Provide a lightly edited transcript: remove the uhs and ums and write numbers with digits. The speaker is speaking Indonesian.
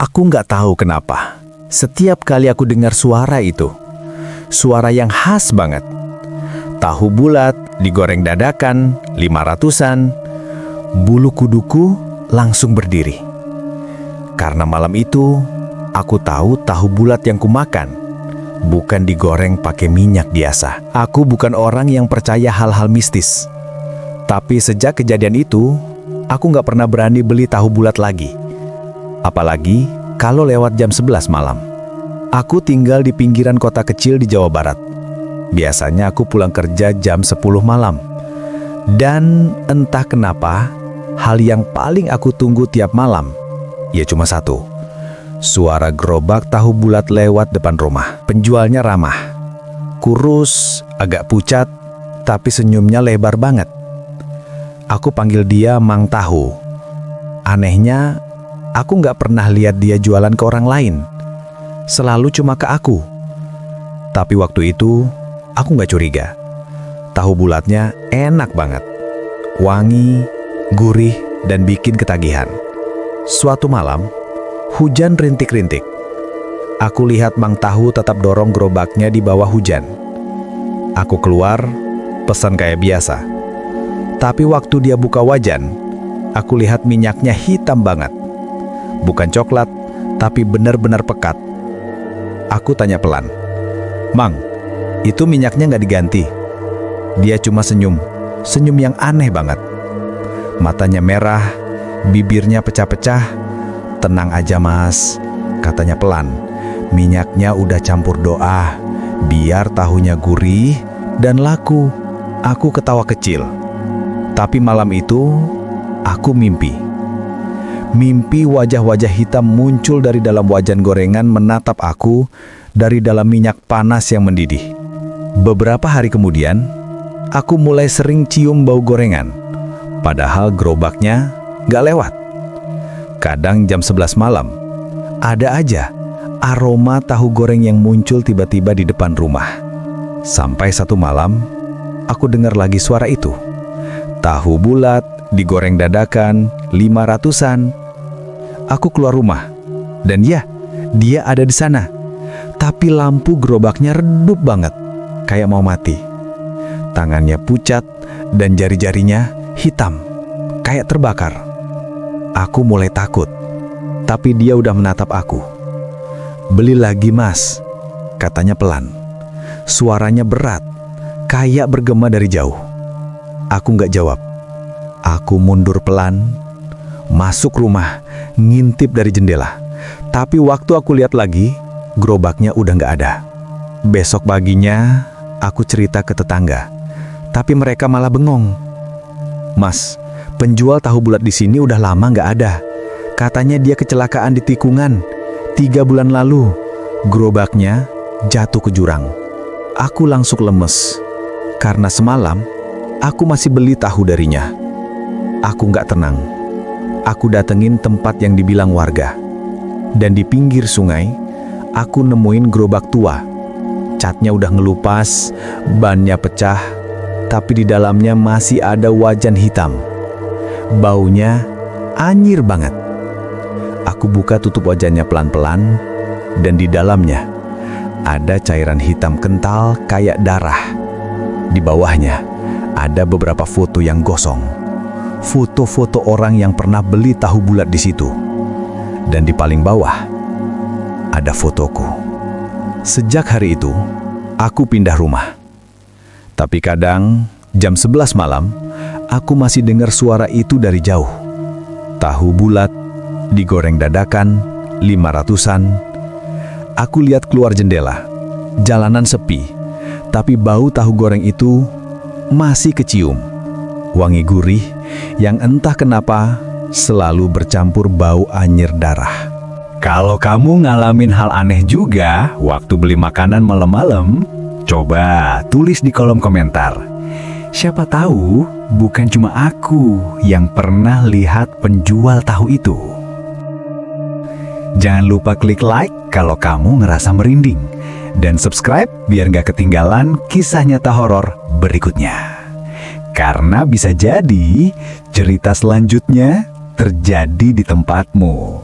Aku nggak tahu kenapa. Setiap kali aku dengar suara itu, suara yang khas banget. Tahu bulat digoreng dadakan 500-an, bulu kuduku langsung berdiri. Karena malam itu, aku tahu tahu bulat yang kumakan bukan digoreng pakai minyak biasa. Aku bukan orang yang percaya hal-hal mistis. Tapi sejak kejadian itu, aku nggak pernah berani beli tahu bulat lagi. Apalagi kalau lewat jam 11 malam. Aku tinggal di pinggiran kota kecil di Jawa Barat. Biasanya aku pulang kerja jam 10 malam. Dan entah kenapa, hal yang paling aku tunggu tiap malam, ya cuma satu. Suara gerobak tahu bulat lewat depan rumah. Penjualnya ramah. Kurus, agak pucat, tapi senyumnya lebar banget. Aku panggil dia Mang Tahu. Anehnya, aku nggak pernah lihat dia jualan ke orang lain. Selalu cuma ke aku. Tapi waktu itu, aku nggak curiga. Tahu bulatnya enak banget. Wangi, gurih, dan bikin ketagihan. Suatu malam, hujan rintik-rintik. Aku lihat Mang Tahu tetap dorong gerobaknya di bawah hujan. Aku keluar, pesan kayak biasa. Tapi waktu dia buka wajan, aku lihat minyaknya hitam banget. Bukan coklat, tapi benar-benar pekat. Aku tanya pelan, "Mang, itu minyaknya nggak diganti?" Dia cuma senyum yang aneh banget. Matanya merah, bibirnya pecah-pecah. "Tenang aja mas," katanya pelan. "Minyaknya udah campur doa, biar tahunya gurih dan laku." Aku ketawa kecil. Tapi malam itu, aku mimpi. Mimpi wajah-wajah hitam muncul dari dalam wajan gorengan menatap aku dari dalam minyak panas yang mendidih. Beberapa hari kemudian, aku mulai sering cium bau gorengan. Padahal gerobaknya gak lewat. Kadang jam 11 malam, ada aja aroma tahu goreng yang muncul tiba-tiba di depan rumah. Sampai satu malam, aku dengar lagi suara itu. Tahu bulat digoreng dadakan 500-an. Aku keluar rumah, dan ya, dia ada di sana. Tapi lampu gerobaknya redup banget, kayak mau mati. Tangannya pucat, dan jari-jarinya hitam, kayak terbakar. Aku mulai takut, tapi dia udah menatap aku. "Beli lagi mas," katanya pelan. Suaranya berat, kayak bergema dari jauh. Aku nggak jawab. Aku mundur pelan, masuk rumah, ngintip dari jendela. Tapi waktu aku lihat lagi, gerobaknya udah nggak ada. Besok paginya, aku cerita ke tetangga. Tapi mereka malah bengong. "Mas, penjual tahu bulat di sini udah lama nggak ada. Katanya dia kecelakaan di tikungan 3 bulan lalu. Gerobaknya jatuh ke jurang." Aku langsung lemes. Karena semalam, aku masih beli tahu darinya. Aku nggak tenang. Aku datengin tempat yang dibilang warga. Dan di pinggir sungai, aku nemuin gerobak tua. Catnya udah ngelupas, bannya pecah, tapi di dalamnya masih ada wajan hitam. Baunya anyir banget. Aku buka tutup wajannya pelan-pelan, dan di dalamnya ada cairan hitam kental kayak darah. Di bawahnya ada beberapa foto yang gosong. Foto-foto orang yang pernah beli tahu bulat di situ. Dan di paling bawah ada fotoku. Sejak hari itu, aku pindah rumah. Tapi kadang jam 11 malam, aku masih dengar suara itu dari jauh. Tahu bulat digoreng dadakan 500-an. Aku lihat keluar jendela. Jalanan sepi, tapi bau tahu goreng itu masih kecium. Wangi gurih yang entah kenapa selalu bercampur bau anyir darah. Kalau kamu ngalamin hal aneh juga waktu beli makanan malam-malam, coba tulis di kolom komentar. Siapa tahu bukan cuma aku yang pernah lihat penjual tahu itu. Jangan lupa klik like kalau kamu ngerasa merinding. Dan subscribe biar gak ketinggalan kisah nyata horor berikutnya. Karena bisa jadi cerita selanjutnya terjadi di tempatmu.